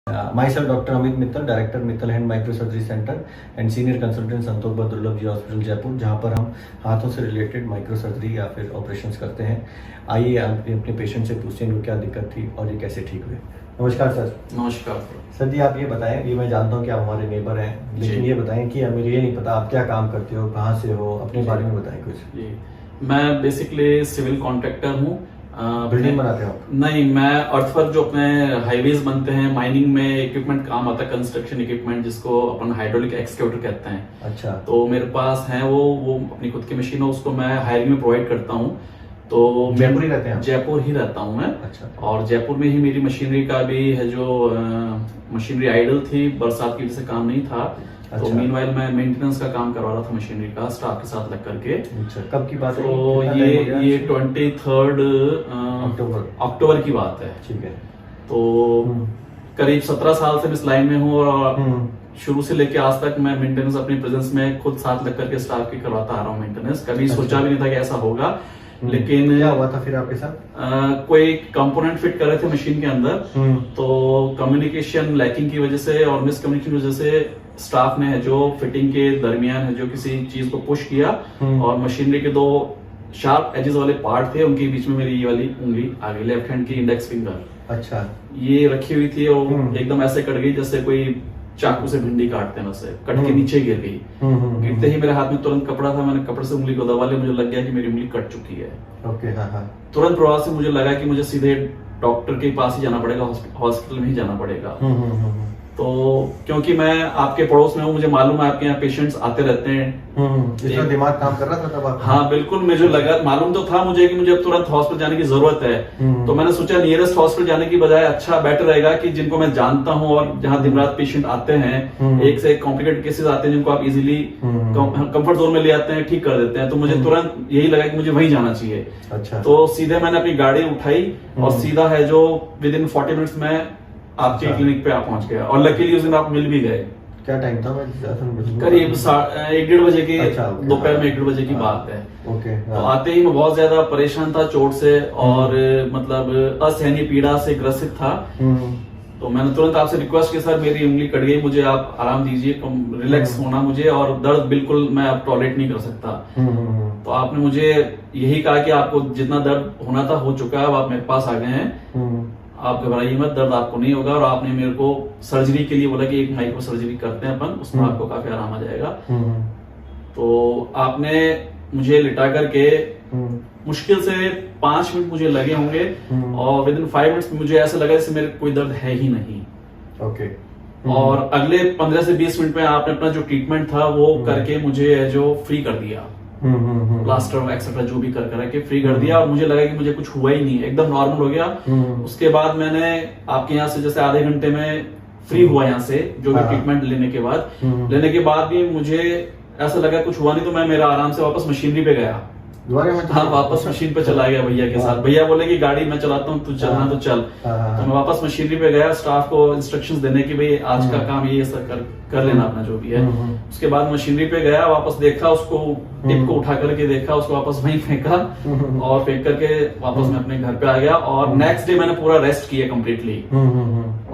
Myself Dr. Amit Mittal, Director Mittal Hand Microsurgery Center and Senior Consultant संतोष दुर्लभ जी hospital Jaipur, जहाँ पर हम हाथों से रिलेटेड माइक्रोसर्जरी या फिर ऑपरेशंस करते हैं। आइए आप अपने पेशेंट से पूछते हैं उनको क्या दिक्कत थी और ये कैसे ठीक हुए। नमस्कार सर। नमस्कार सर जी, आप ये बताएं, ये मैं जानता हूँ कि आप हमारे नेबर हैं, लेकिन ये बताएं कि मुझे ये नहीं पता आप क्या काम करते हो, कहाँ से हो, अपने बारे में बताएं कुछ। जी, मैं बेसिकली सिविल कॉन्ट्रैक्टर हूँ। बिल्डिंग बनाते हो? नहीं, मैं अर्थवर्क जो अपने हाईवेज बनते हैं, माइनिंग में इक्विपमेंट काम आता है, कंस्ट्रक्शन इक्विपमेंट जिसको अपन हाइड्रोलिक एक्सकेवेटर कहते हैं। अच्छा। तो मेरे पास है वो अपनी खुद की मशीन है, उसको मैं हायरिंग में प्रोवाइड करता हूँ। तो जयपुर ही रहते हैं? जयपुर ही रहता हूँ मैं। अच्छा। और जयपुर में ही मेरी मशीनरी का भी है, जो मशीनरी आइडल थी, बरसात की वजह से काम नहीं था। अच्छा। तो मीनवाइल मैं मेंटेनेंस का काम करवा रहा था मशीनरी का, स्टाफ के साथ लग करके। अच्छा, कब की बात है? तो ये 23 अक्टूबर की बात है। ठीक है। तो करीब 17 साल से मैं इस लाइन में हूँ और शुरू से लेके आज तक मैं मेंटेनेंस अपनी प्रेजेंस में खुद साथ लग करके स्टाफ की करवाता आ रहा हूँ मेंटेनेंस। कभी सोचा भी नहीं था कि ऐसा होगा, लेकिन क्या हुआ था फिर आपके साथ? कोई कंपोनेंट फिट कर रहे थे मशीन के अंदर, तो कम्युनिकेशन लैकिंग की वजह से और मिसकम्युनिकेशन की वजह से स्टाफ ने है जो फिटिंग के दरमियान है जो किसी चीज को पुश किया और मशीनरी के दो शार्प एजेस वाले पार्ट थे, उनके बीच में मेरी ये वाली उंगली आ गई, लेफ्ट हैंड की इंडेक्स फिंगर। अच्छा। ये रखी हुई थी और एकदम ऐसे कट गई जैसे कोई चाकू से भिंडी काटते हैं, वैसे कट के नीचे गिर गई। गिरते ही मेरे हाथ में तुरंत कपड़ा था, मैंने कपड़े से उंगली को दबा लिया, मुझे लग गया कि मेरी उंगली कट चुकी है। ओके। हाँ हाँ। तुरंत प्रभाव से मुझे लगा कि मुझे सीधे डॉक्टर के पास ही जाना पड़ेगा, हॉस्पिटल में ही जाना पड़ेगा। तो क्योंकि मैं आपके पड़ोस में हूँ, मुझे मालूम है आपके यहाँ पेशेंट्स आते रहते हैं। इसका दिमाग काम कर रहा था तब आप? हाँ बिल्कुल, मुझे लगा, मालूम तो था मुझे कि मुझे अब तुरंत हॉस्पिटल जाने की जरूरत है। तो मैंने सोचा नियरेस्ट हॉस्पिटल जाने की बजाय अच्छा बेटर रहेगा कि जिनको मैं जानता हूँ और जहाँ दिन रात पेशेंट आते हैं, एक से एक कॉम्प्लिकेटेड केसेस आते हैं जिनको आप इजिली कंफर्ट जोन में ले आते हैं, ठीक कर देते हैं। तो मुझे तुरंत यही लगा कि मुझे वही जाना चाहिए। अच्छा। तो सीधे मैंने अपनी गाड़ी उठाई और सीधा है जो विदिन 40 मिनट्स में आपके क्लिनिक पे आप पहुंच गया और लकीली उस दिन आप मिल भी गए। क्या टाइम था? करीब 1-1:30 बजे की, दोपहर में 1-1:30 बजे की बात है। ओके। तो आते ही मैं बहुत ज्यादा परेशान था चोट से और मतलब असहनीय पीड़ा से ग्रसित था। तो मैंने तुरंत आपसे रिक्वेस्ट की, सर मेरी उंगली कट गई, मुझे आप आराम दीजिए, रिलैक्स होना मुझे, और दर्द बिल्कुल मैं अब टॉलरेट नहीं कर सकता। तो आपने मुझे यही कहा कि आपको जितना दर्द होना था हो चुका है, अब आप मेरे पास आ गए हैं, आप घबराइए मत, दर्द आपको नहीं होगा। और आपने मेरे को सर्जरी के लिए बोला कि एक माइक्रो सर्जरी करते हैं अपन, उसमें आपको काफी आराम आ जाएगा। तो आपने मुझे लिटा करके मुश्किल से 5 मिनट मुझे लगे होंगे और विदिन 5 मिनट्स मुझे ऐसा लगा जैसे मेरे कोई दर्द है ही नहीं। ओके। और अगले 15 से 20 मिनट में आपने अपना जो ट्रीटमेंट था वो करके मुझे जो फ्री कर दिया, प्लास्टर एक्सेट्रा जो भी कर के फ्री कर दिया और मुझे लगा कि मुझे कुछ हुआ ही नहीं, एकदम नॉर्मल हो गया। उसके बाद मैंने आपके यहाँ से जैसे आधे घंटे में फ्री हुआ यहाँ से जो भी ट्रीटमेंट लेने के बाद भी मुझे ऐसा लगा कुछ हुआ नहीं। तो मैं मेरा आराम से वापस मशीनरी पे गया। हाँ, वापस मशीन पे चला गया भैया के साथ। भैया बोले कि गाड़ी मैं चलाता हूँ, तू चलना तो चल। तो मैं वापस मशीनरी पे गया, स्टाफ को इंस्ट्रक्शंस देने की भाई आज का काम ये सब कर लेना अपना जो भी है। उसके बाद मशीनरी पे गया, वापस देखा उसको, टिप को उठा करके देखा, उसको वापस वहीं फेंका और फेंक करके वापस मैं अपने घर पे आ गया। और नेक्स्ट डे मैंने पूरा रेस्ट किया कम्प्लीटली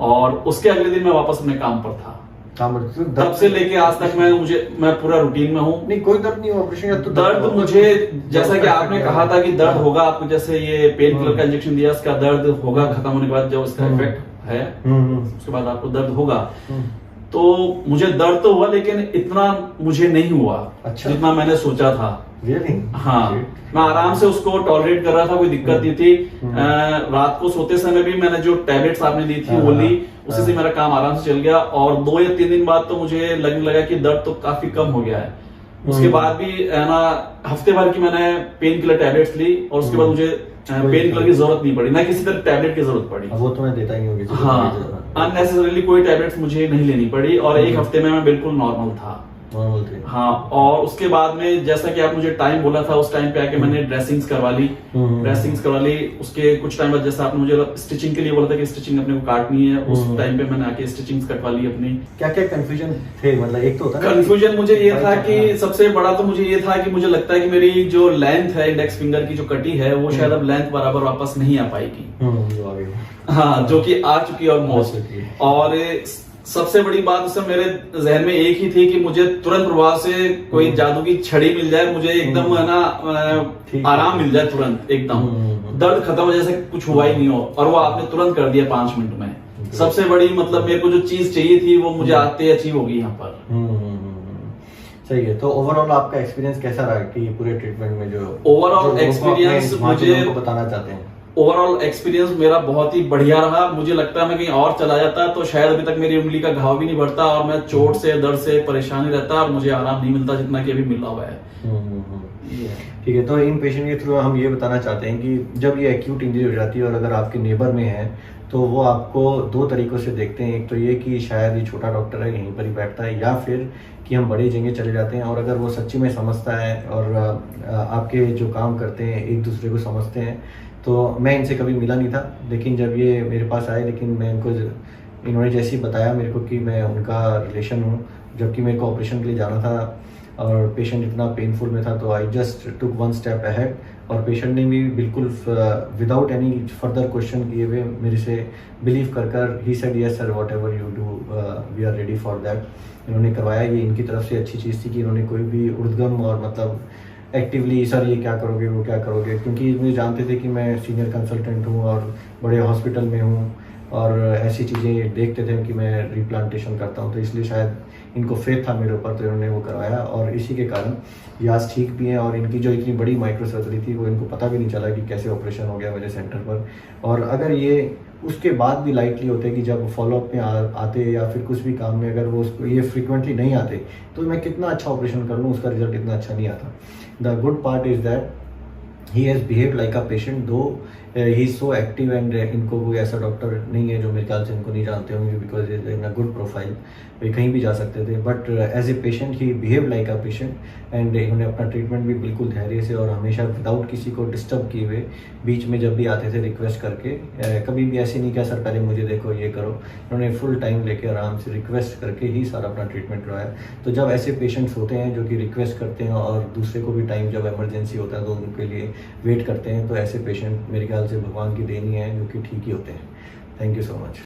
और उसके अगले दिन मैं वापस अपने काम पर था। तब से लेके आज तक मैं पूरा रूटीन में हूँ। नहीं, कोई दर्द नहीं हुआ ऑपरेशन? तो दर्द मुझे, जैसा कि आपने कहा था कि दर्द होगा आपको, जैसे ये पेन किलर का इंजेक्शन दिया, इसका दर्द होगा खत्म होने के बाद, जब इसका इफेक्ट है उसके बाद आपको दर्द होगा। तो मुझे दर्द तो हुआ लेकिन इतना मुझे नहीं हुआ। अच्छा। जितना मैंने सोचा था। हाँ, मैं आराम से उसको टॉलरेट कर रहा था, कोई दिक्कत नहीं थी। रात को सोते समय भी मैंने जो टैबलेट्स आपने दी थी वो ली, उसी से मेरा काम आराम से चल गया। और 2 या 3 दिन बाद तो मुझे लगने लगा कि दर्द तो काफी कम हो गया है। उसके बाद भी ना हफ्ते भर की मैंने पेन किलर टैबलेट्स ली और उसके बाद मुझे पेन किलर की जरूरत नहीं पड़ी, ना किसी तरह टैबलेट की जरूरत पड़ी। वो तो मैं देता ही हूँ। हाँ, अननेसेसरीली कोई टैबलेट्स मुझे नहीं लेनी पड़ी और 1 हफ्ते में मैं बिल्कुल नॉर्मल था। नॉर्मल थे। हाँ, और उसके बाद में जैसा कि आप मुझे टाइम बोला था, उस टाइम पे आके मैंने ड्रेसिंग्स करवा ली। उसके कुछ टाइम बाद जैसा आपने मुझे स्टिचिंग के लिए बोला था कि स्टिचिंग अपने को काटनी है, उस टाइम पे मैंने आके स्टिचिंग्स कटवा ली अपनी। क्या क्या कंफ्यूजन थे, मतलब एक तो होता है कंफ्यूजन मुझे ये था कि सबसे बड़ा तो मुझे ये था कि मुझे लगता है कि मेरी जो लेंथ है इंडेक्स फिंगर की जो कटी है वो शायद अब लेंथ बराबर वापस नहीं आ पाएगी। हाँ, जो कि आ चुकी है ऑलमोस्ट। और सबसे बड़ी बात उससे मेरे जहन में एक ही थी कि मुझे तुरंत प्रभाव से कोई जादू की छड़ी मिल जाए, मुझे एकदम है ना आराम मिल जाए तुरंत, एकदम दर्द खत्म हो जैसे कुछ हुआ ही नहीं हो, और वो आपने तुरंत कर दिया 5 मिनट में। सबसे बड़ी मतलब मेरे को जो चीज चाहिए थी वो मुझे आते अचीव हो गई यहाँ पर। सही है। तो ओवरऑल आपका एक्सपीरियंस कैसा रहा कि पूरे ट्रीटमेंट में जो ओवरऑल एक्सपीरियंस मुझे बताना चाहते हैं? ओवरऑल एक्सपीरियंस मेरा बहुत ही बढ़िया रहा। मुझे लगता है मैं कहीं और चला जाता तो शायद अभी तक मेरी उंगली का घाव भी नहीं बढ़ता और मैं चोट से दर्द से परेशानी रहता और मुझे आराम नहीं मिलता जितना कि अभी मिला हुआ है। ठीक है। तो इन पेशेंट के थ्रू हम ये बताना चाहते हैं कि जब ये एक्यूट इंजरी हो जाती है और अगर आपके नेबर में है तो वो आपको 2 तरीकों से देखते हैं। एक तो ये कि शायद ये छोटा डॉक्टर है, यहीं पर ही बैठता है, या फिर कि हम बड़ी जगह चले जाते हैं। और अगर वो सच्ची में समझता है और आपके जो काम करते हैं एक दूसरे को समझते हैं, तो मैं इनसे कभी मिला नहीं था, लेकिन जब ये मेरे पास आए, लेकिन मैं इन्होंने जैसे ही बताया मेरे को कि मैं उनका रिलेशन हूँ, जबकि मेरे को ऑपरेशन के लिए जाना था और पेशेंट इतना पेनफुल में था, तो I just took 1 step ahead. और पेशेंट ने भी बिल्कुल विदाउट एनी फर्दर क्वेश्चन किए हुए मेरे से बिलीव कर he said yes sir, whatever you do we are ready for that. इन्होंने करवाया। ये इनकी तरफ से अच्छी चीज़ थी कि इन्होंने कोई भी उर्दगम और मतलब एक्टिवली सर ये क्या करोगे वो क्या करोगे, क्योंकि मुझे जानते थे कि मैं सीनियर कंसल्टेंट हूँ और बड़े हॉस्पिटल में हूँ और ऐसी चीज़ें देखते थे कि मैं रिप्लांटेशन करता हूँ, तो इसलिए शायद इनको फेथ था मेरे ऊपर, तो इन्होंने वो करवाया। और इसी के कारण ये आज ठीक भी हैं। और इनकी जो इतनी बड़ी माइक्रो सर्जरी थी वो इनको पता भी नहीं चला कि कैसे ऑपरेशन हो गया मेरे सेंटर पर। और अगर ये उसके बाद भी लाइटली होते कि जब फॉलोअप में आते या फिर कुछ भी काम में अगर वो उसको ये फ्रिक्वेंटली नहीं आते तो मैं कितना अच्छा ऑपरेशन कर लूँ, उसका रिजल्ट इतना अच्छा नहीं आता। The good part is that he has behaved like a patient, though he is so active and इनको कोई ऐसा डॉक्टर नहीं है जो मेरे ख्याल से इनको नहीं जानते होंगे, because is in a good profile, वे कहीं भी जा सकते थे। But as a patient he behave like a patient and इन्होंने अपना ट्रीटमेंट भी बिल्कुल धैर्य से और हमेशा विदाउट किसी को डिस्टर्ब किए हुए बीच में जब भी आते थे रिक्वेस्ट करके, कभी भी ऐसे नहीं किया सर पहले मुझे देखो ये करो। इन्होंने फुल टाइम लेके आराम से रिक्वेस्ट करके ही सारा अपना ट्रीटमेंट करवाया। तो जब ऐसे पेशेंट्स होते हैं जो कि रिक्वेस्ट करते हैं और दूसरे को भी टाइम जब इमरजेंसी होता है तो उनके लिए वेट करते हैं, तो ऐसे पेशेंट मेरे ख्याल से भगवान की देन ही है जो कि ठीक ही होते हैं। Thank you so much.